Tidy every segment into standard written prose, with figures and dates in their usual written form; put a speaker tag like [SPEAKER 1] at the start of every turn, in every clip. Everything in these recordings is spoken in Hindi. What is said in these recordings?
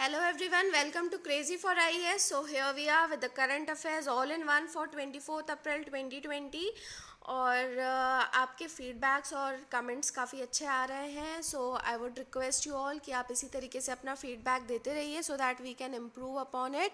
[SPEAKER 1] Hello everyone, welcome to Crazy for IAS. So here we are with the current affairs all in one for 24th April 2020 और आपके फीडबैक्स और कमेंट्स काफ़ी अच्छे आ रहे हैं. So I would request you all कि आप इसी तरीके से अपना फीडबैक देते रहिए so that we can improve upon it.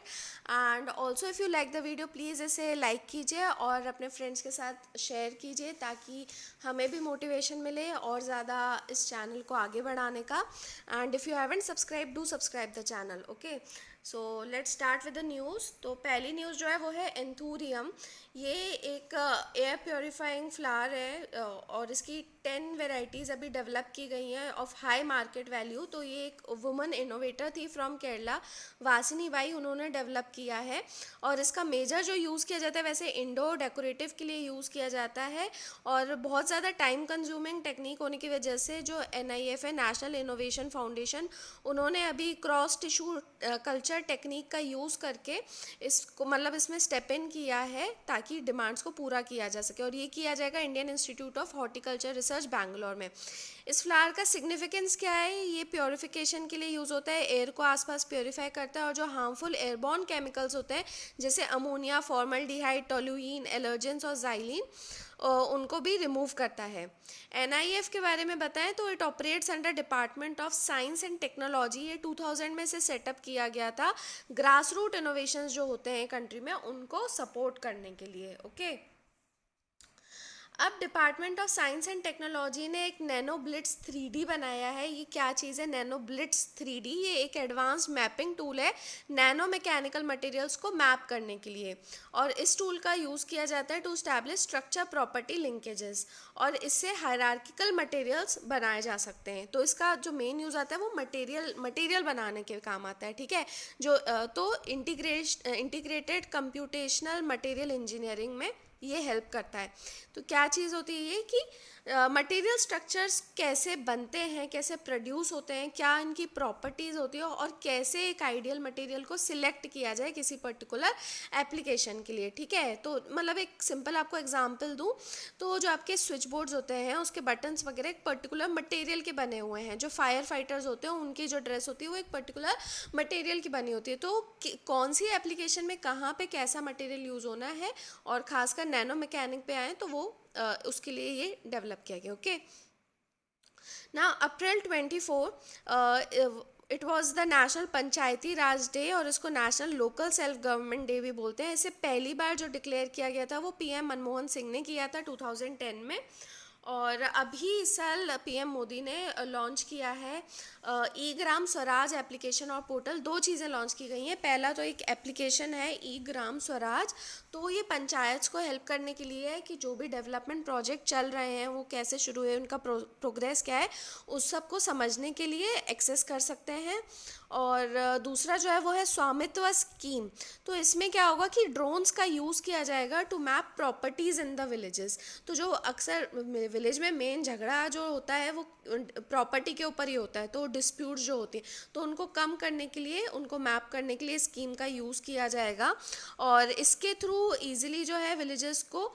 [SPEAKER 1] And also if you like the video please इसे लाइक कीजिए और अपने फ्रेंड्स के साथ शेयर कीजिए ताकि हमें भी मोटिवेशन मिले और ज़्यादा इस चैनल को आगे बढ़ाने का. And if you haven't subscribe do subscribe the channel. Okay, so let's start with the news. तो पहली न्यूज़ जो है वो है एंथूरियम. ये एक एयर प्योरीफाइंग फ्लावर है और इसकी 10 वेराइटीज़ अभी डेवलप की गई हैं ऑफ हाई मार्केट वैल्यू. तो ये एक वुमन इनोवेटर थी फ्रॉम केरला, वासिनी बाई, उन्होंने डेवलप किया है. और इसका मेजर जो यूज़ किया जाता है वैसे इंडोर डेकोरेटिव के लिए यूज़ किया जाता है. और बहुत ज़्यादा टाइम कंज्यूमिंग टेक्निक होने की वजह से जो NIF है, नेशनल इनोवेशन फाउंडेशन, उन्होंने अभी क्रॉस टिश्यू कल्चर टेक्निक का यूज़ करके इसको मतलब इसमें स्टेप इन किया है ताकि डिमांड्स को पूरा किया जा सके. और ये किया जाएगा Indian institute of horticulture research Bangalore में. इस फ्लावर का सिग्निफिकेंस क्या है? ये प्योरीफिकेशन के लिए यूज़ होता है, एयर को आसपास प्योरीफाई करता है और जो हार्मफुल एयरबॉर्न केमिकल्स होते हैं जैसे अमोनिया, फॉर्मल्डिहाइड, टोल्यूइन, एलर्जेंस और जाइलिन, उनको भी रिमूव करता है. NIF के बारे में बताएं तो it operates under department of science and technology. ये 2000 में से सेटअप किया गया था ग्रास रूट इनोवेशंस जो होते हैं कंट्री में उनको सपोर्ट करने के लिए. ओके, अब department of science and technology ने एक नैनो ब्लिट्स 3D बनाया है. ये क्या चीज़ है नैनो ब्लिट्स 3D? ये एक एडवांस मैपिंग टूल है नैनो मैकेनिकल मटेरियल्स को मैप करने के लिए. और इस टूल का यूज़ किया जाता है to establish structure property linkages. और इससे हायरार्किकल मटेरियल्स बनाए जा सकते हैं. तो इसका जो मेन यूज़ आता है वो मटेरियल बनाने के काम आता है. ठीक है, जो तो इंटीग्रेटेड कंप्यूटेशनल मटेरियल इंजीनियरिंग में ये हेल्प करता है. तो क्या चीज़ होती है ये कि मटेरियल स्ट्रक्चर्स कैसे बनते हैं, कैसे प्रोड्यूस होते हैं, क्या इनकी प्रॉपर्टीज़ होती है और कैसे एक आइडियल मटेरियल को सिलेक्ट किया जाए किसी पर्टिकुलर एप्लीकेशन के लिए. ठीक है, तो मतलब एक सिंपल आपको एग्जांपल दूं तो जो आपके स्विच बोर्ड्स होते हैं उसके बटन्स वगैरह एक पर्टिकुलर मटेरियल के बने हुए हैं. जो फायर फाइटर्स होते हैं उनकी जो ड्रेस होती है वो एक पर्टिकुलर मटेरियल की बनी होती है. तो कौन सी एप्लीकेशन में कहाँ पे कैसा मटेरियल यूज़ होना है और खासकर नैनो मैकेनिक पे आए तो वो उसके लिए ये डेवलप किया गया. ओके, ना अप्रैल 24 it was the national Panchayati Raj day और इसको national local self government day भी बोलते हैं. इसे पहली बार जो डिक्लेयर किया गया था वो PM मनमोहन सिंह ने किया था 2010 में. और अभी इस साल PM मोदी ने लॉन्च किया है ई ग्राम स्वराज एप्लीकेशन और पोर्टल. दो चीज़ें लॉन्च की गई हैं. पहला तो एक एप्लीकेशन है ई ग्राम स्वराज. तो ये पंचायत को हेल्प करने के लिए है कि जो भी डेवलपमेंट प्रोजेक्ट चल रहे हैं वो कैसे शुरू हुए, उनका प्रोग्रेस क्या है, उस सब को समझने के लिए एक्सेस कर सकते हैं. और दूसरा जो है वो है स्वामित्व स्कीम. तो इसमें क्या होगा कि ड्रोन्स का यूज़ किया जाएगा to map properties in the villages. तो जो अक्सर विलेज में मेन झगड़ा जो होता है वो प्रॉपर्टी के ऊपर ही होता है. तो डिस्प्यूट जो होती है तो उनको कम करने के लिए, उनको मैप करने के लिए स्कीम का यूज़ किया जाएगा. और इसके थ्रू इजीली जो है विलेजेस को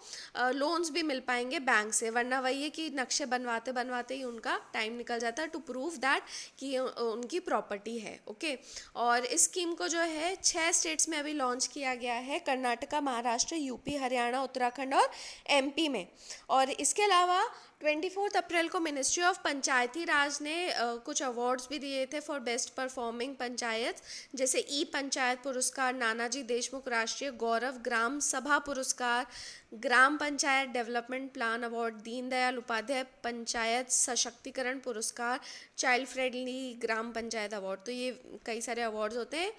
[SPEAKER 1] लोन्स भी मिल पाएंगे बैंक से. वरना वही है कि नक्शे बनवाते बनवाते ही उनका टाइम निकल जाता है टू प्रूव दैट कि उनकी प्रॉपर्टी है. ओके, और इस स्कीम को जो है 6 स्टेट्स में अभी लॉन्च किया गया है, कर्नाटका, महाराष्ट्र, यूपी, हरियाणा, उत्तराखंड और MP में. और इसके अलावा 24 अप्रैल को मिनिस्ट्री ऑफ पंचायती राज ने कुछ अवार्ड्स भी दिए थे फॉर बेस्ट परफॉर्मिंग पंचायत, जैसे ई पंचायत पुरस्कार, नानाजी देशमुख राष्ट्रीय गौरव ग्राम सभा पुरस्कार, ग्राम panchayat development plan award, Deendayal Upadhyaya panchayat सशक्तिकरण पुरस्कार, चाइल्ड फ्रेंडली ग्राम पंचायत अवार्ड. तो ये कई सारे अवार्ड्स होते हैं.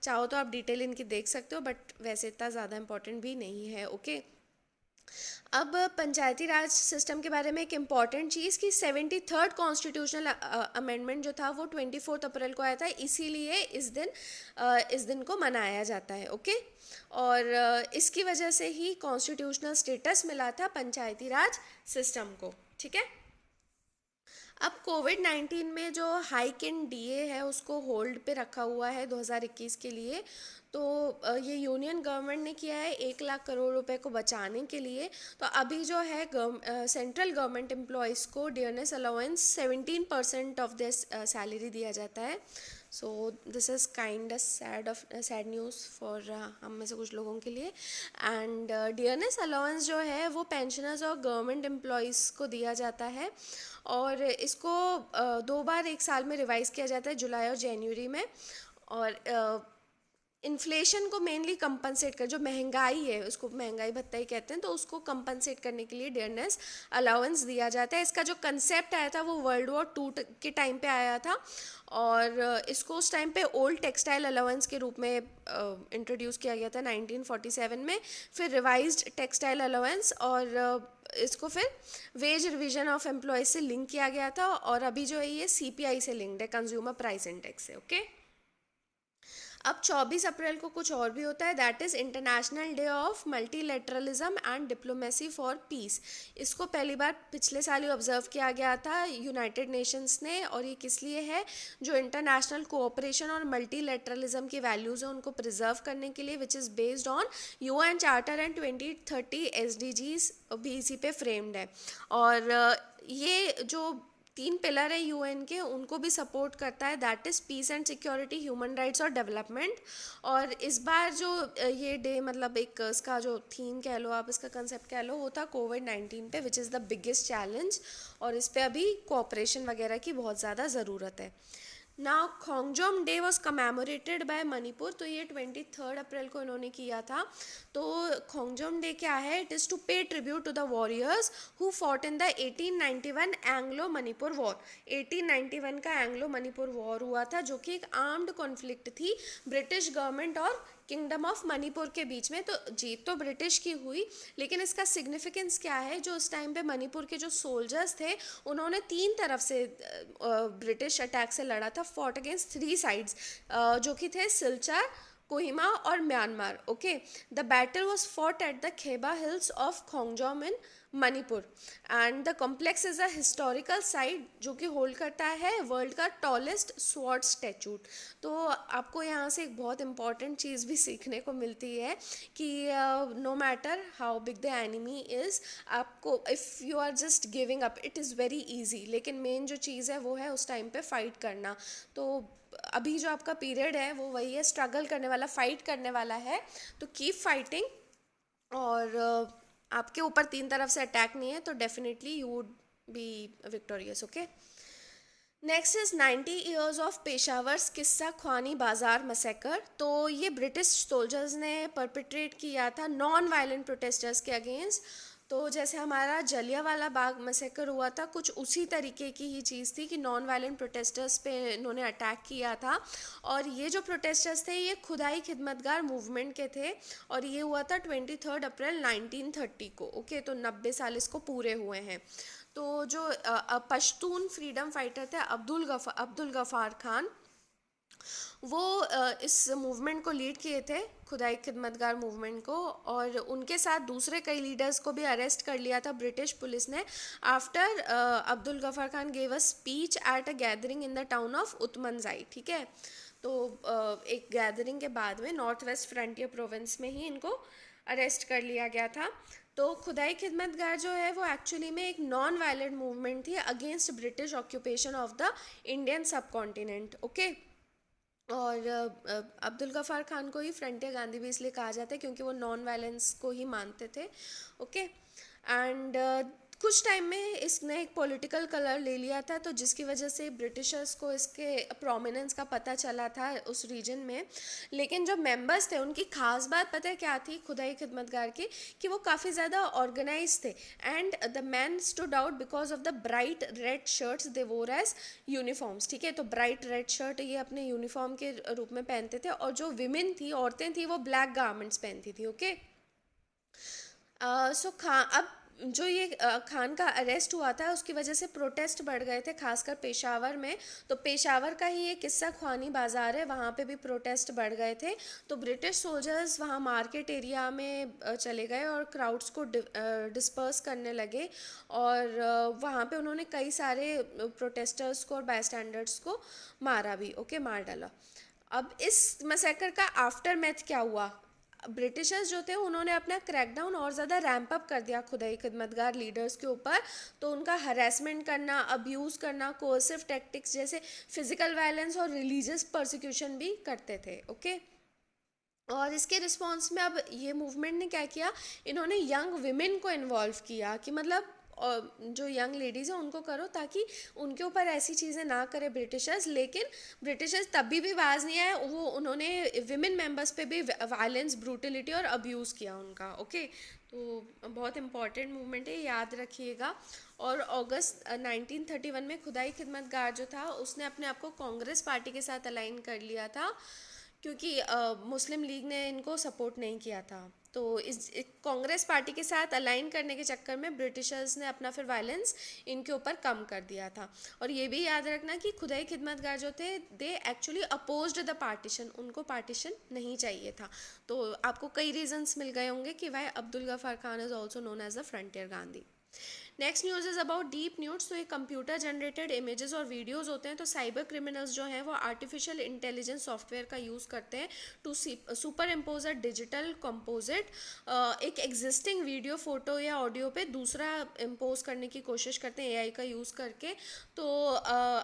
[SPEAKER 1] चाहो तो आप डिटेल इनकी देख सकते हो बट वैसे इतना ज़्यादा इंपॉर्टेंट भी नहीं है. ओके, अब पंचायती राज सिस्टम के बारे में एक इम्पॉर्टेंट चीज़ कि 73rd कॉन्स्टिट्यूशनल अमेंडमेंट जो था वो 24 अप्रैल को आया था. इसीलिए इस दिन को मनाया जाता है. ओके, और इसकी वजह से ही कॉन्स्टिट्यूशनल स्टेटस मिला था पंचायती राज सिस्टम को. ठीक है, अब कोविड-19 में जो हाइक इन DA है उसको होल्ड पे रखा हुआ है 2021 के लिए. तो ये यूनियन गवर्नमेंट ने किया है 1 लाख करोड़ रुपए को बचाने के लिए. तो अभी जो है सेंट्रल गवर्नमेंट एम्प्लॉयज़ को dearness allowance 17% of this salary दिया जाता है. So this is kind sad news for हम में से कुछ लोगों के लिए। एंड डियरनेस अलाउंस जो है वो पेंशनर्स और गवर्नमेंट एम्प्लॉयज़ को दिया जाता है, और इसको 2 बार एक साल में रिवाइज़ किया जाता है, जुलाई और जनवरी में। और इन्फ्लेशन को मेनली कंपनसेट कर, जो महंगाई है उसको महंगाई भत्ता ही कहते हैं, तो उसको कंपनसेट करने के लिए डियरनेस अलाउंस दिया जाता है। इसका जो कंसेप्ट आया था वो वर्ल्ड वॉर 2 के टाइम पे आया था, और इसको उस टाइम पे ओल्ड टेक्सटाइल अलाउंस के रूप में इंट्रोड्यूस किया गया था 1947 में। फिर रिवाइज्ड टेक्सटाइल अलाउंस, और इसको फिर वेज रिवीजन ऑफ एम्प्लॉयज से लिंक किया गया था, और अभी जो है ये सीपीआई से लिंक्ड है, कंज्यूमर प्राइस इंडेक्स से। ओके, अब 24 अप्रैल को कुछ और भी होता है, that is international day of multilateralism and diplomacy for piece. इसको पहली बार पिछले साल ही ऑब्जर्व किया गया था यूनाइटेड नेशंस ने, और ये किस लिए है, जो इंटरनेशनल कोऑपरेशन और मल्टीलेटरलिज्म की वैल्यूज़ हैं उनको प्रिजर्व करने के लिए, which is based on UN charter and 2030 SDGs भी इसी पे फ्रेम्ड है। और ये जो 3 पिलर है यूएन के, उनको भी सपोर्ट करता है, that is piece and security, human rights और डेवलपमेंट। और इस बार जो ये डे, मतलब एक इसका जो थीम कह लो आप, इसका कंसेप्ट कह लो, वो था कोविड-19 पे, which is the biggest challenge, और इस पे अभी कोऑपरेशन वगैरह की बहुत ज़्यादा ज़रूरत है। Now Khongjom day was commemorated by Manipur, तो ये 23 अप्रैल को इन्होंने किया था। तो खोंगजोम डे क्या है, it is to pay tribute to the warriors who fought in the 1891 Anglo Manipur war. 1891 का एंग्लो मणिपुर वॉर हुआ था, जो कि एक आर्म्ड कॉन्फ्लिक्ट थी ब्रिटिश गवर्नमेंट और किंगडम ऑफ मणिपुर के बीच में। तो जीत तो ब्रिटिश की हुई, लेकिन इसका सिग्निफिकेंस क्या है, जो उस टाइम पे मणिपुर के जो सोल्जर्स थे, उन्होंने 3 तरफ से ब्रिटिश अटैक से लड़ा था, फॉट अगेंस्ट 3 साइड्स, जो कि थे सिलचर, कोहिमा और Myanmar. Okay, the battle was fought at the Kheba Hills of Khongjom in Manipur, and the complex is a historical site जो कि होल्ड करता है वर्ल्ड का टॉलेस्ट स्वॉर्ड स्टैचूट। तो आपको यहाँ से एक बहुत इंपॉर्टेंट चीज़ भी सीखने को मिलती है कि no matter how big the enemy is, आपको if you are just giving up it is very easy, लेकिन मेन जो चीज़ है वो है उस टाइम पे फाइट करना। तो अभी जो आपका पीरियड है वो वही है, स्ट्रगल करने वाला, फाइट करने वाला है, तो कीप फाइटिंग। और आपके ऊपर 3 तरफ से अटैक नहीं है, तो definitely you would be victorious. Okay, next is 90 years of Peshawar's Qissa Khwani बाजार मसैकर। तो ये ब्रिटिश सोल्जर्स ने परपिट्रेट किया था नॉन वायलेंट प्रोटेस्टर्स के अगेंस्ट। तो जैसे हमारा जलियांवाला बाग मसैकर हुआ था, कुछ उसी तरीके की ही चीज़ थी कि नॉन वायलेंट प्रोटेस्टर्स पे इन्होंने अटैक किया था। और ये जो प्रोटेस्टर्स थे ये खुदाई खिदमतगार मूवमेंट के थे, और ये हुआ था 23 अप्रैल 1930 को। ओके, तो 90 साल इसको पूरे हुए हैं। तो जो पश्तून फ्रीडम फाइटर थे अब्दुल गफ़ार खान, वो इस मूवमेंट को लीड किए थे, खुदाई खिदमतगार मूवमेंट को, और उनके साथ दूसरे कई लीडर्स को भी अरेस्ट कर लिया था ब्रिटिश पुलिस ने, after Abdul Ghaffar Khan gave a speech at a gathering in the town of Utmanzai. ठीक है, तो एक गैदरिंग के बाद में नॉर्थ वेस्ट फ्रंटियर प्रोविंस में ही इनको अरेस्ट कर लिया गया था। तो खुदाई खिदमतगार जो है वो एक्चुअली में एक नॉन वायलेंट मूवमेंट थी against British occupation of the Indian सब कॉन्टिनेंट। ओके, और अब्दुल गफ़ार खान को ही फ्रंटियर गांधी भी इसलिए कहा जाता है क्योंकि वो नॉन वायलेंस को ही मानते थे। ओके, एंड कुछ टाइम में इसने एक पॉलिटिकल कलर ले लिया था, तो जिसकी वजह से ब्रिटिशर्स को इसके प्रोमिनेंस का पता चला था उस रीजन में। लेकिन जो मेंबर्स थे उनकी खास बात पता है क्या थी खुदाई खिदमतगार की, कि वो काफ़ी ज़्यादा ऑर्गेनाइज थे, and the man stood out because of the bright red shirts they wore as uniforms. ठीक है, तो ब्राइट रेड शर्ट ये अपने यूनिफॉर्म के रूप में पहनते थे, और जो विमेन थी, औरतें थी, वो ब्लैक गारमेंट्स पहनती थी। ओके, सो खान, अब जो ये खान का अरेस्ट हुआ था उसकी वजह से प्रोटेस्ट बढ़ गए थे, खासकर पेशावर में। तो पेशावर का ही एक किस्सा ख्वानी बाज़ार है, वहाँ पे भी प्रोटेस्ट बढ़ गए थे। तो ब्रिटिश सोल्जर्स वहाँ मार्केट एरिया में चले गए और क्राउड्स को डिस्पर्स करने लगे, और वहाँ पे उन्होंने कई सारे प्रोटेस्टर्स को और बायस्टैंडर्स को मारा भी। ओके, मार डाला। अब इस मैसेकर का आफ्टर मैथ क्या हुआ, ब्रिटिशर्स जो थे उन्होंने अपना क्रैकडाउन और ज़्यादा रैंप अप कर दिया खुदाई खिदमतगार लीडर्स के ऊपर। तो उनका हरेसमेंट करना, अब्यूज़ करना, कोर्सिव टैक्टिक्स जैसे फिजिकल वायलेंस और रिलीजियस परसिक्यूशन भी करते थे। ओके। और इसके रिस्पॉन्स में अब ये मूवमेंट ने क्या किया, इन्होंने यंग विमेन को इन्वॉल्व किया कि मतलब जो यंग लेडीज़ हैं उनको करो, ताकि उनके ऊपर ऐसी चीज़ें ना करे ब्रिटिशर्स। लेकिन ब्रिटिशर्स तभी भी बाज नहीं आए, वो उन्होंने विमेन मेंबर्स पे भी वायलेंस, ब्रूटलिटी और अब्यूज़ किया उनका। ओके। तो बहुत इंपॉर्टेंट मूवमेंट है, याद रखिएगा। और अगस्त 1931 में खुदाई खिदमतगार जो था उसने अपने आप को कांग्रेस पार्टी के साथ अलाइन कर लिया था, क्योंकि मुस्लिम लीग ने इनको सपोर्ट नहीं किया था। तो इस कांग्रेस पार्टी के साथ अलाइन करने के चक्कर में ब्रिटिशर्स ने अपना फिर वायलेंस इनके ऊपर कम कर दिया था। और ये भी याद रखना कि खुदाई खिदमतगार जो थे they actually opposed the partition, उनको पार्टीशन नहीं चाहिए था। तो आपको कई रीजंस मिल गए होंगे कि why Abdul Ghaffar Khan is also known as the Frontier Gandhi. Next news is about deep nudes. तो ये कंप्यूटर जनरेटेड इमेजेस और वीडियोस होते हैं। तो साइबर क्रिमिनल्स जो हैं वो आर्टिफिशियल इंटेलिजेंस सॉफ्टवेयर का यूज़ करते हैं to superimpose a digital composite, एक एग्जिस्टिंग वीडियो, फोटो या ऑडियो पे दूसरा इम्पोज करने की कोशिश करते हैं एआई का यूज़ करके। तो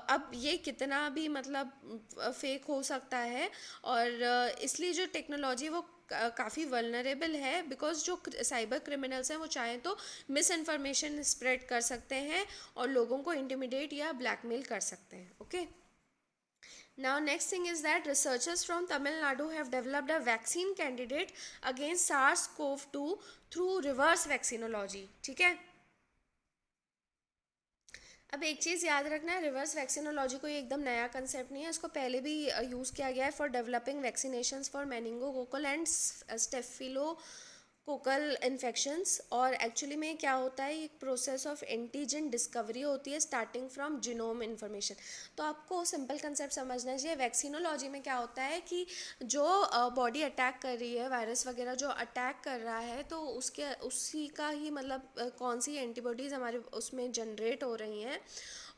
[SPEAKER 1] अब ये कितना भी मतलब फेक हो सकता है, और इसलिए जो टेक्नोलॉजी वो काफ़ी वल्नरेबल है, बिकॉज जो साइबर क्रिमिनल्स हैं वो चाहें तो मिस इन्फॉर्मेशन स्प्रेड कर सकते हैं और लोगों को इंटिमिडेट या ब्लैकमेल कर सकते हैं। Okay. Now next thing is that researchers from Tamil Nadu have developed a vaccine candidate against SARS CoV 2 through reverse vaccinology. ठीक है। अब एक चीज़ याद रखना है, रिवर्स वैक्सीनोलॉजी कोई एकदम नया कंसेप्ट नहीं है, इसको पहले भी यूज़ किया गया है for developing vaccinations for meningococcal and staphylococcal infections. और एक्चुअली में क्या होता है, एक प्रोसेस ऑफ एंटीजन डिस्कवरी होती है स्टार्टिंग फ्रॉम जीनोम इन्फॉर्मेशन। तो आपको सिंपल कंसेप्ट समझना चाहिए। वैक्सीनोलॉजी में क्या होता है कि जो बॉडी अटैक कर रही है, वायरस वगैरह जो अटैक कर रहा है, तो उसके उसी का ही मतलब कौन सी एंटीबॉडीज़ हमारे उसमें जनरेट हो रही हैं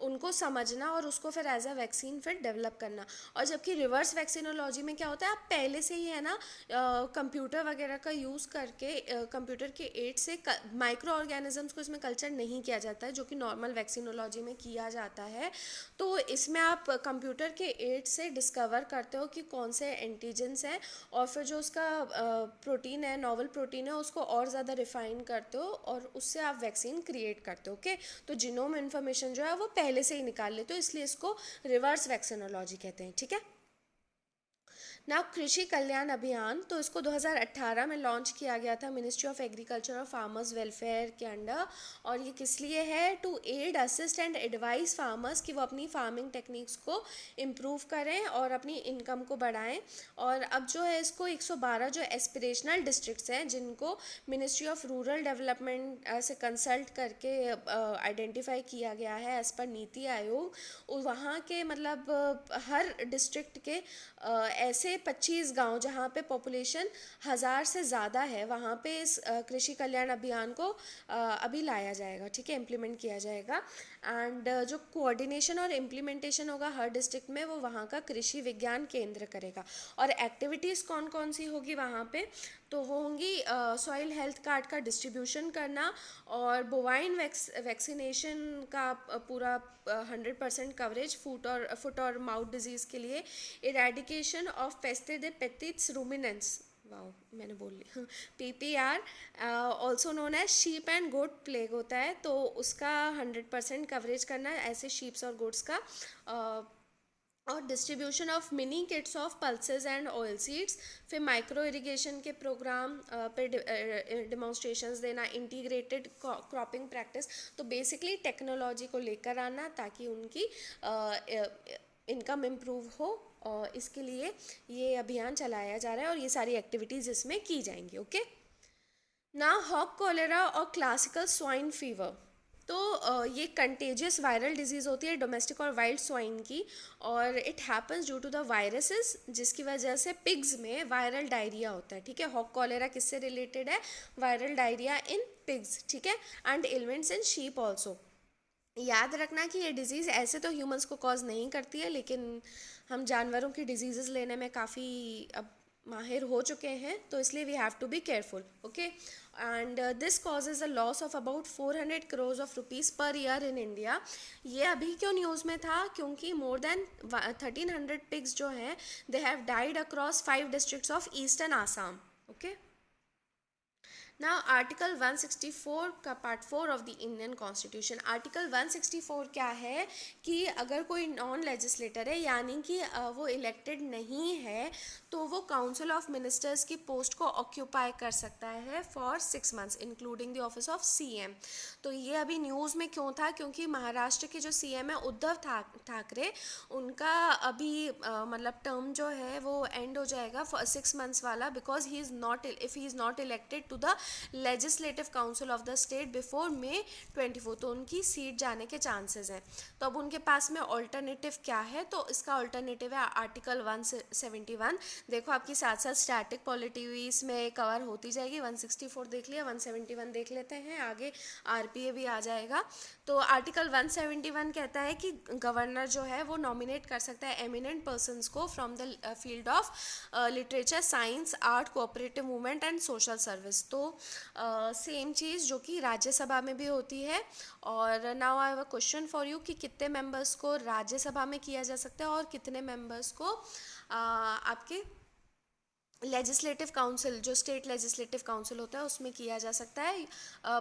[SPEAKER 1] उनको समझना और उसको फिर एज अ वैक्सीन फिर डेवलप करना। और जबकि रिवर्स वैक्सीनोलॉजी में क्या होता है, आप पहले से ही है ना कंप्यूटर वगैरह का यूज़ करके कंप्यूटर के एड से माइक्रो ऑर्गेनिजम्स को इसमें कल्चर नहीं किया जाता है, जो कि नॉर्मल वैक्सीनोलॉजी में किया जाता है। तो इसमें आप कंप्यूटर के एड से डिस्कवर करते हो कि कौन से एंटीजेंस हैं, और फिर जो उसका प्रोटीन है, नॉवल प्रोटीन है, उसको और ज़्यादा रिफाइन करते हो और उससे आप वैक्सीन क्रिएट करते हो। ओके। तो जीनोम इन्फॉर्मेशन जो है वो पहले से ही निकाल लेते हो, इसलिए इसको रिवर्स वैक्सीनोलॉजी कहते हैं। ठीक है। ना कृषि कल्याण अभियान, तो इसको 2018 में लॉन्च किया गया था मिनिस्ट्री ऑफ एग्रीकल्चर और फार्मर्स वेलफेयर के अंडर। और ये किस लिए है, to aid, assist and advise farmers कि वो अपनी फार्मिंग टेक्निक्स को इम्प्रूव करें और अपनी इनकम को बढ़ाएं। और अब जो है इसको 112 जो एस्पिरेशनल डिस्ट्रिक्ट्स हैं जिनको मिनिस्ट्री ऑफ रूरल डेवलपमेंट से कंसल्ट करके आइडेंटिफाई किया गया है एज पर नीति आयोग, वहाँ के मतलब हर डिस्ट्रिक्ट के ऐसे 25 गांव जहाँ पे पॉपुलेशन 1000 से ज़्यादा है, वहाँ पे इस कृषि कल्याण अभियान को अभी लाया जाएगा। ठीक है, इम्प्लीमेंट किया जाएगा। एंड जो कोऑर्डिनेशन और इम्प्लीमेंटेशन होगा हर डिस्ट्रिक्ट में, वो वहाँ का कृषि विज्ञान केंद्र करेगा। और एक्टिविटीज़ कौन कौन सी होगी वहाँ पे, तो वो होंगी सॉइल हेल्थ कार्ड का डिस्ट्रीब्यूशन करना, और बोवाइन वैक्सीनेशन का पूरा 100% कवरेज, फुट और माउथ डिजीज़ के लिए, इरेडिकेशन ऑफ पेस्टिडिपेटिस रूमिनेंस, वाओ मैंने बोल लिया, PPR, also known as sheep and goat plague होता है, तो उसका 100% कवरेज करना है ऐसे शीप्स और गोट्स का। और distribution of mini kits of pulses and oil seeds, फिर माइक्रो इरिगेशन के प्रोग्राम पे डिमॉन्स्ट्रेशंस देना, इंटीग्रेटेड क्रॉपिंग प्रैक्टिस। तो बेसिकली टेक्नोलॉजी को लेकर आना ताकि उनकी इनकम इम्प्रूव हो, और इसके लिए ये अभियान चलाया जा रहा है और ये सारी एक्टिविटीज़ इसमें की जाएंगी। ओके। ना हॉक कॉलेरा और क्लासिकल स्वाइन फीवर, तो ये कंटेजियस वायरल डिजीज़ होती है डोमेस्टिक और वाइल्ड स्वाइन की, और it happens due to the viruses, जिसकी वजह से पिग्स में वायरल डायरिया होता है। ठीक है, हॉक कॉलेरा किससे रिलेटेड है, वायरल डायरिया इन पिग्स। ठीक है, and elements in sheep also. याद रखना कि ये डिज़ीज़ ऐसे तो ह्यूमंस को कॉज नहीं करती है, लेकिन हम जानवरों की डिजीज़ लेने में काफ़ी अब माहिर हो चुके हैं, तो इसलिए we have to be careful, okay. And this causes a loss of about 400 crore of rupees per year in India. ये अभी क्यों न्यूज़ में था, क्योंकि मोर देन 1300 पिग्स जो हैं they have died across 5 districts of eastern Assam, okay. Now article 164 का part 4 of the Indian constitution, article 164 क्या है कि अगर कोई नॉन लेजिस्लेटर है, यानी कि वो इलेक्टेड नहीं है, तो वो काउंसिल ऑफ मिनिस्टर्स की पोस्ट को ऑक्यूपाई कर सकता है for 6 months including the office of CM. तो ये अभी न्यूज़ में क्यों था, क्योंकि महाराष्ट्र के जो सीएम है उद्धव ठाकरे, उनका अभी मतलब टर्म जो है वो एंड हो जाएगा फॉर 6 मंथ्स वाला, because he is not, if he is not elected to the legislative council of the state before May 24, तो उनकी सीट जाने के चांसेस हैं। तो अब उनके पास में ऑल्टरनेटिव क्या है, तो इसका ऑल्टरनेटिव है आर्टिकल 171। देखो आपकी साथ साथ स्टैटिक पॉलिटी इसमें कवर होती जाएगी। 164 देख लिया, 171 देख लेते हैं, आगे आरपीए भी आ जाएगा। तो आर्टिकल 171 कहता है कि गवर्नर जो है वो नॉमिनेट कर सकता है एमिनेंट पर्सन्स को from the field of literature, science, art, cooperative movement and social service. तो सेम चीज़ जो कि राज्यसभा में भी होती है। और now I have a question for you कि कितने मेंबर्स को राज्यसभा में किया जा सकता है और कितने मेंबर्स को आपके लेजिस्लेटिव काउंसिल, जो स्टेट लेजिस्लेटिव काउंसिल होता है उसमें किया जा सकता है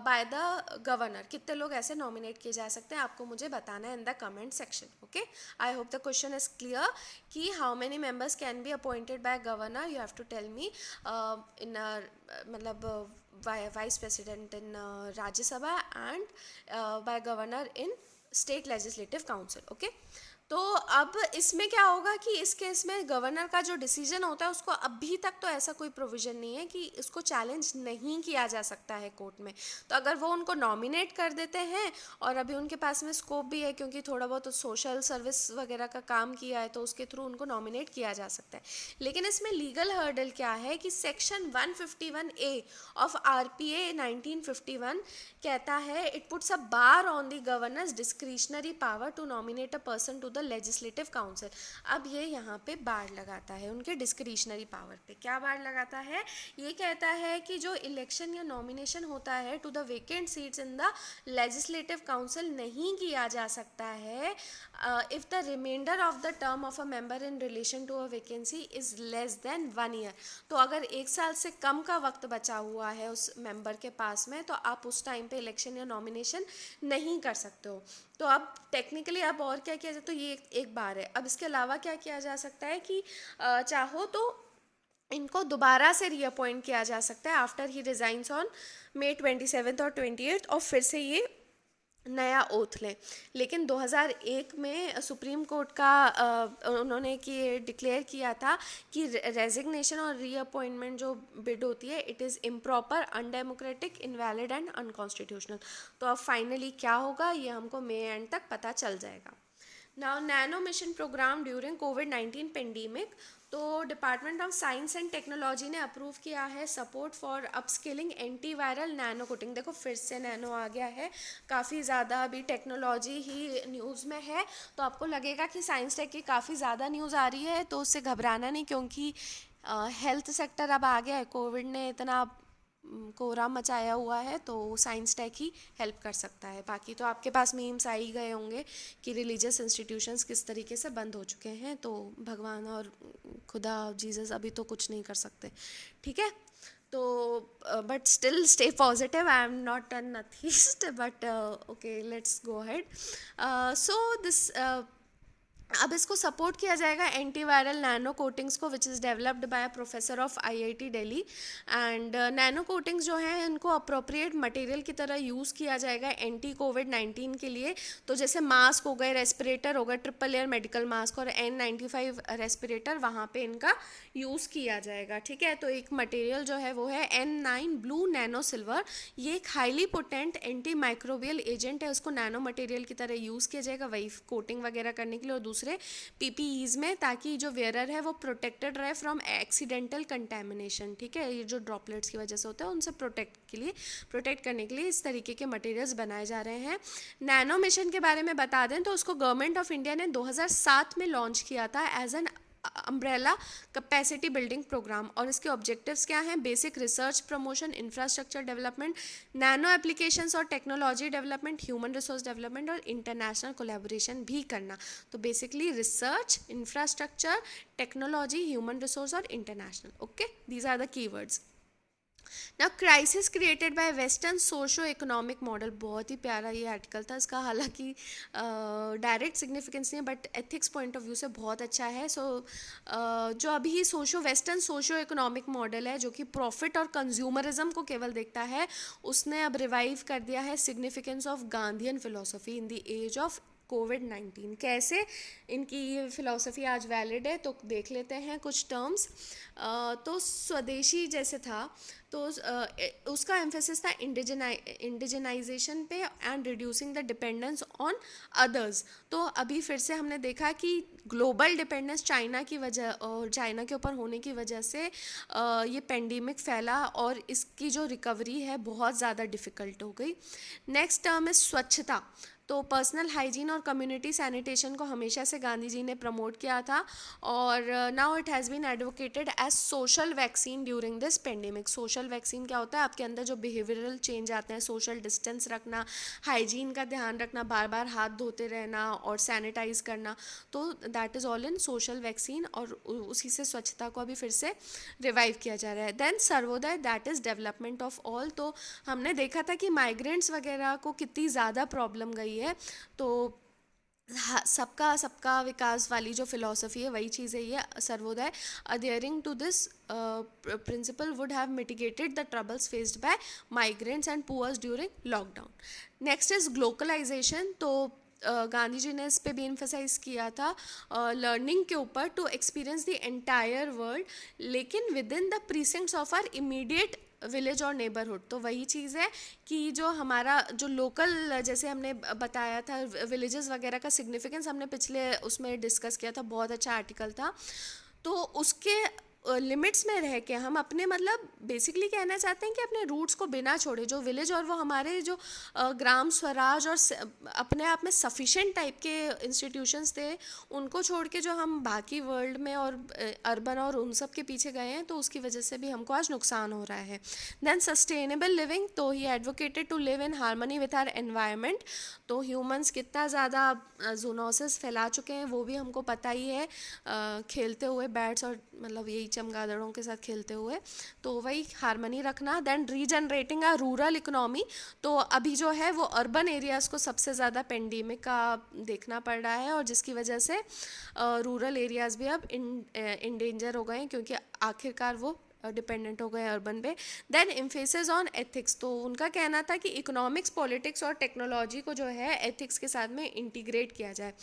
[SPEAKER 1] बाय द गवर्नर। कितने लोग ऐसे नॉमिनेट किए जा सकते हैं, आपको मुझे बताना है in the comment section, okay. I hope the question is clear कि how many members can be appointed by governor, you have to tell me in मतलब vice president in Rajya Sabha and by governor in state legislative council, okay. तो अब इसमें क्या होगा कि इस केस में गवर्नर का जो डिसीजन होता है उसको अभी तक तो ऐसा कोई प्रोविज़न नहीं है कि इसको चैलेंज नहीं किया जा सकता है कोर्ट में। तो अगर वो उनको नॉमिनेट कर देते हैं और अभी उनके पास में स्कोप भी है, क्योंकि थोड़ा बहुत सोशल सर्विस वगैरह का काम किया है, तो उसके थ्रू उनको नॉमिनेट किया जा सकता है। लेकिन इसमें लीगल हर्डल क्या है कि सेक्शन 151A ऑफ आरपीए 1951 कहता है it puts a bar on the governor's discretionary power to nominate a person to the legislative council. अब ये यहाँ पे बार लगाता है उनके डिस्क्रिशनरी पावर पे। क्या बार लगाता है, ये कहता है कि जो इलेक्शन या नॉमिनेशन होता है to the vacant seats in the legislative council नहीं किया जा सकता है if the reminder of the term of a member in relation to a vacancy is less than 1 year. तो अगर 1 साल से कम का वक्त बचा हुआ है उस मेंबर के पास में, तो आप उस टाइम पे इलेक्शन या नॉमिनेशन नहीं कर सकते हो। तो अब टेक्निकली अब और क्या किया जाए, तो ये एक बार है। अब इसके अलावा क्या किया जा सकता है कि चाहो तो इनको दोबारा से रीअपॉइंट किया जा सकता है after he resigns on May 27 और 28, और फिर से ये नया ओथ लें। लेकिन 2001 में सुप्रीम कोर्ट का उन्होंने कि डिक्लेयर किया था कि रेजिग्नेशन और रीअपॉइंटमेंट जो बिड होती है it is improper, undemocratic, invalid and unconstitutional. तो अब फाइनली क्या होगा ये हमको मई एंड तक पता चल जाएगा। Now nano mission programme during कोविड-19 पेंडेमिक। तो department of science and technology ने अप्रूव किया है support for upskilling antiviral nano coating. देखो फिर से नैनो आ गया है, काफ़ी ज़्यादा अभी टेक्नोलॉजी ही न्यूज़ में है, तो आपको लगेगा कि साइंस टेक की काफ़ी ज़्यादा न्यूज़ आ रही है, तो उससे घबराना नहीं, क्योंकि हेल्थ सेक्टर अब आ गया है। कोविड ने इतना कोहरा मचाया हुआ है, तो साइंस टेक ही हेल्प कर सकता है। बाकी तो आपके पास मीम्स आ ही गए होंगे कि रिलीजियस इंस्टीट्यूशंस किस तरीके से बंद हो चुके हैं, तो भगवान और खुदा जीसस अभी तो कुछ नहीं कर सकते, ठीक है। तो but still stay positive, I am not an atheist, but okay let's go ahead. So this अब इसको सपोर्ट किया जाएगा एंटीवायरल नैनो कोटिंग्स को, which is developed by professor of IIT Delhi. And nano coatings जो हैं इनको अप्रोप्रिएट मटेरियल की तरह यूज़ किया जाएगा एंटी कोविड-19 के लिए। तो जैसे मास्क हो गए, रेस्पिरेटर हो गए, ट्रिपल लेयर मेडिकल मास्क और N95 रेस्पिरेटर, वहाँ पे इनका यूज़ किया जाएगा, ठीक है। तो एक मटेरियल जो है वो है N9 ब्लू नैनो सिल्वर। ये एक highly potent anti microbial agent है, उसको नैनो मटेरियल की तरह यूज़ किया जाएगा वही कोटिंग वगैरह करने के लिए और दूसरे पीपीईज में, ताकि जो वेयरर है वो प्रोटेक्टेड रहे फ्रॉम एक्सीडेंटल कंटेमिनेशन, ठीक है। ये जो ड्रॉपलेट्स की वजह से होता है उनसे प्रोटेक्ट करने के लिए इस तरीके के मटेरियल्स बनाए जा रहे हैं। नैनो मिशन के बारे में बता दें तो उसको गवर्नमेंट ऑफ इंडिया ने 2007 में लॉन्च किया था as an umbrella capacity building programme. और इसके ऑब्जेक्टिव्स क्या हैं? Basic research promotion, infrastructure development, nano applications और technology development, human resource development और इंटरनेशनल कोलैबोरेशन भी करना। तो basically research, infrastructure, technology, human resource और international. Okay, these are the keywords. ना crisis created by western socio economic model, बहुत ही प्यारा ये आर्टिकल था। इसका हालांकि डायरेक्ट सिग्निफिकेंस नहीं है but ethics point of view से बहुत अच्छा है। जो अभी socio western socio economic model है जो कि प्रॉफिट और कंज्यूमरिज्म को केवल देखता है, उसने अब रिवाइव कर दिया है significance of Gandhian philosophy in the age of कोविड-19। कैसे इनकी ये फिलॉसफी आज वैलिड है, तो देख लेते हैं कुछ टर्म्स। तो स्वदेशी जैसे था, तो उसका एम्फेसिस था इंडिजनाइजेशन पे and reducing the dependence on others. तो अभी फिर से हमने देखा कि ग्लोबल डिपेंडेंस चाइना की वजह और चाइना के ऊपर होने की वजह से ये पेंडेमिक फैला और इसकी जो रिकवरी है बहुत ज़्यादा डिफ़िकल्ट हो गई। नेक्स्ट टर्म है स्वच्छता। तो पर्सनल हाइजीन और कम्युनिटी सैनिटेशन को हमेशा से गांधी जी ने प्रमोट किया था और now it has been advocated as social vaccine during this pandemic. Social vaccine क्या होता है? आपके अंदर जो बिहेवियरल चेंज आते हैं, सोशल डिस्टेंस रखना, हाइजीन का ध्यान रखना, बार बार हाथ धोते रहना और सैनिटाइज करना, तो that is all in social vaccine और उसी से स्वच्छता को अभी फिर से रिवाइव किया जा रहा है। Then Sarvodaya, that is development of all. तो हमने देखा था कि माइग्रेंट्स वगैरह को कितनी ज़्यादा प्रॉब्लम गई है, तो सबका सबका विकास वाली जो फिलॉसफी है वही चीज़ है ये Sarvodaya. Adhering to this principle would have mitigated the troubles faced by migrants and poors during lockdown. Next is globalisation. तो गांधी जी ने इस पे भी इम्फेसाइज किया था लर्निंग के ऊपर to experience the entire world, लेकिन within the precincts of our immediate village और नेबरहुड। तो वही चीज़ है कि जो हमारा जो लोकल, जैसे हमने बताया था विलेजेस वगैरह का सिग्निफिकेंस हमने पिछले उसमें डिस्कस किया था, बहुत अच्छा आर्टिकल था। तो उसके लिमिट्स में रह के हम अपने मतलब बेसिकली कहना चाहते हैं कि अपने रूट्स को बिना छोड़े जो विलेज और वो हमारे जो ग्राम स्वराज और अपने आप में सफिशेंट टाइप के इंस्टीट्यूशंस थे, उनको छोड़ के जो हम बाकी वर्ल्ड में और अर्बन और उन सब के पीछे गए हैं, तो उसकी वजह से भी हमको आज नुकसान हो रहा है। Then sustainable living. तो he advocated to live in harmony with our environment. तो ह्यूमंस कितना ज़्यादा जूनोसिस फैला चुके हैं वो भी हमको पता ही है, खेलते हुए बैट्स और मतलब यही चमगादड़ों के साथ खेलते हुए। तो वही हार्मनी रखना। Then regenerating a rural economy. तो अभी जो है वो अर्बन एरियाज़ को सबसे ज़्यादा पेंडेमिक का देखना पड़ रहा है और जिसकी वजह से रूरल एरियाज़ भी अब इन डेंजर हो गए हैं क्योंकि आखिरकार वो डिपेंडेंट हो गए अर्बन पे। Then emphasis on ethics. तो उनका कहना था कि इकोनॉमिक्स, पॉलिटिक्स और टेक्नोलॉजी को जो है एथिक्स के साथ में इंटीग्रेट किया जाए।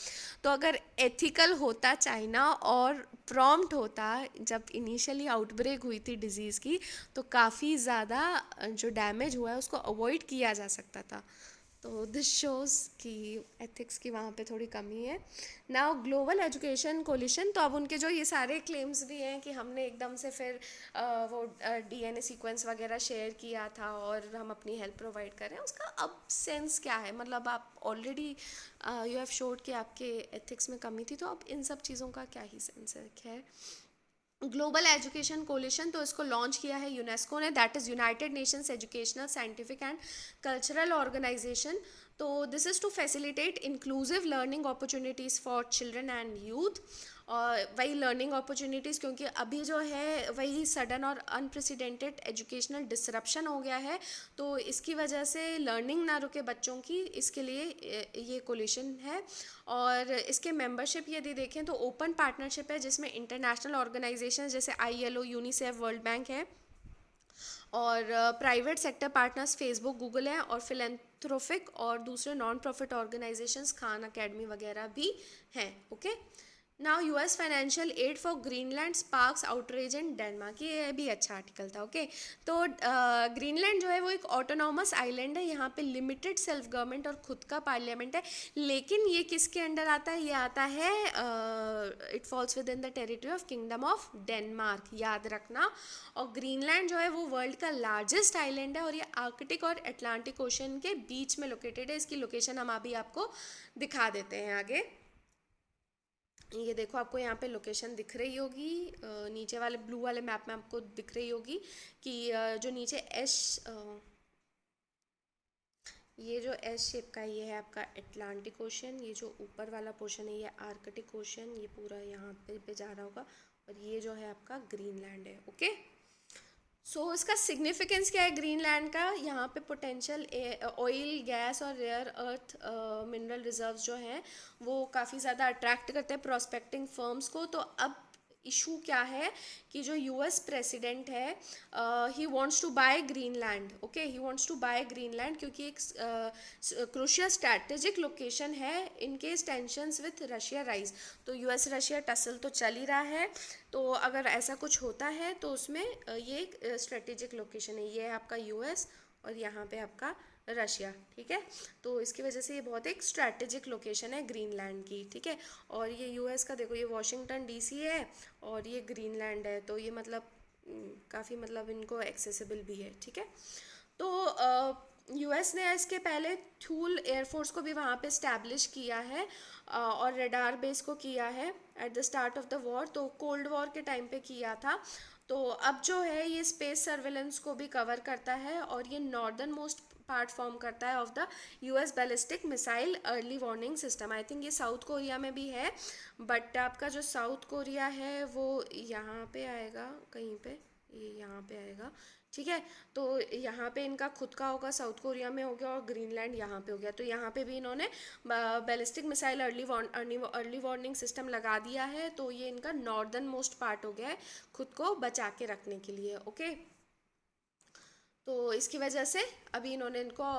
[SPEAKER 1] तो अगर एथिकल होता चाइना और प्रॉम्प्ट होता जब इनिशियली आउटब्रेक हुई थी डिजीज़ की, तो काफ़ी ज़्यादा जो डैमेज हुआ है उसको अवॉइड किया जा सकता था। तो दिस शोज़ कि एथिक्स की वहाँ पे थोड़ी कमी है। Now global education coalition. तो अब उनके जो ये सारे क्लेम्स भी हैं कि हमने एकदम से फिर वो डीएनए सीक्वेंस वगैरह शेयर किया था और हम अपनी हेल्प प्रोवाइड कर रहे हैं, उसका अब सेंस क्या है? मतलब आप ऑलरेडी यू हैव शोड कि आपके एथिक्स में कमी थी, तो अब इन सब चीज़ों का क्या ही सेंस है? खैर, ग्लोबल एजुकेशन कोलिशन, तो इसको लॉन्च किया है यूनेस्को ने, that is United Nations Educational, Scientific and Cultural Organisation. तो this is to facilitate inclusive learning opportunities for children and youth. और वही लर्निंग अपॉर्चुनिटीज़, क्योंकि अभी जो है वही सडन और अनप्रेसिडेंटेड एजुकेशनल डिसरप्शन हो गया है, तो इसकी वजह से लर्निंग ना रुके बच्चों की, इसके लिए ये कोलिशन है। और इसके मेंबरशिप यदि देखें तो ओपन पार्टनरशिप है जिसमें इंटरनेशनल ऑर्गेनाइजेशन जैसे आईएलओ, यूनिसेफ, वर्ल्ड बैंक है और private sector partners Facebook, Google हैं और फिलेंथ्रोपिक और दूसरे non profit organisations, Khan academy वगैरह भी हैं। Okay, now US financial aid for Greenland sparks outrage in Denmark. ये भी अच्छा आर्टिकल था। ओके, तो ग्रीनलैंड जो है वो एक ऑटोनॉमस आइलैंड है, यहाँ पे लिमिटेड सेल्फ गवर्नमेंट और खुद का पार्लियामेंट है, लेकिन ये किसके अंडर आता है? ये आता है it falls with in the territory of kingdom of Denmark, याद रखना। और ग्रीनलैंड जो है वो वर्ल्ड का लार्जेस्ट आइलैंड है और ये आर्कटिक और अटलांटिक ओशन के बीच में लोकेटेड है। इसकी लोकेशन हम अभी आपको दिखा देते हैं आगे। ये देखो आपको यहाँ पे लोकेशन दिख रही होगी, नीचे वाले ब्लू वाले मैप में आपको दिख रही होगी कि जो नीचे एश ये जो एस शेप का ये है आपका एटलांटिक ओशन, ये जो ऊपर वाला पोर्शन है ये आर्कटिक ओशन, ये पूरा यहाँ पे जा रहा होगा, और ये जो है आपका ग्रीनलैंड है। ओके, सो इसका सिग्निफिकेंस क्या है ग्रीनलैंड का? यहाँ पे पोटेंशियल ऑयल, गैस और रेयर अर्थ मिनरल रिजर्व्स जो हैं वो काफ़ी ज़्यादा अट्रैक्ट करते हैं प्रोस्पेक्टिंग फर्म्स को। तो अब इशू क्या है कि जो यूएस प्रेसिडेंट है, he wants to buy Greenland. Okay, he wants to buy Greenland क्योंकि एक क्रूशियल स्ट्रैटेजिक लोकेशन है in case tensions with Russia rise. तो यूएस रशिया टसल तो चल ही रहा है, तो अगर ऐसा कुछ होता है तो उसमें ये एक स्ट्रेटेजिक लोकेशन है। ये है आपका यूएस और यहाँ पे आपका रशिया, ठीक है। तो इसकी वजह से ये बहुत एक स्ट्रैटेजिक लोकेशन है ग्रीनलैंड की, ठीक है। और ये यूएस का देखो, ये वॉशिंगटन डीसी है और ये ग्रीनलैंड है, तो ये मतलब काफ़ी मतलब इनको एक्सेसिबल भी है, ठीक है। तो यूएस ने इसके पहले थूल एयरफोर्स को भी वहाँ पे स्टैब्लिश किया है, और रेडार बेस को किया है at the start of the war, तो कोल्ड वॉर के टाइम पे किया था। तो अब जो है ये स्पेस सर्वेलेंस को भी कवर करता है, और ये नॉर्दर्न मोस्ट पार्ट फॉर्म करता है of the US ballistic missile early warning system. I think ये साउथ कोरिया में भी है, बट आपका जो साउथ कोरिया है वो यहाँ पे आएगा कहीं पे, ये यहाँ पे आएगा, ठीक है। तो यहाँ पे इनका खुद का होगा, साउथ कोरिया में हो गया, और ग्रीनलैंड यहाँ पे हो गया। तो यहाँ पे भी इन्होंने ballistic missile early warning system लगा दिया है, तो ये इनका नॉर्दर्न मोस्ट पार्ट हो गया है खुद को बचा के रखने के लिए। ओके, तो इसकी वजह से अभी इन्होंने इनको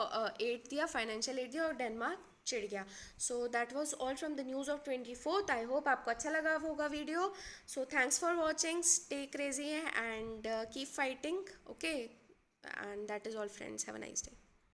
[SPEAKER 1] एड दिया, फाइनेंशियल एड दिया, और डेनमार्क चिढ़ गया। So that was all from the news of 24th। I hope आपको अच्छा लगा होगा video. So thanks for watching, stay crazy and keep fighting. Okay, and that is all friends, have a nice day.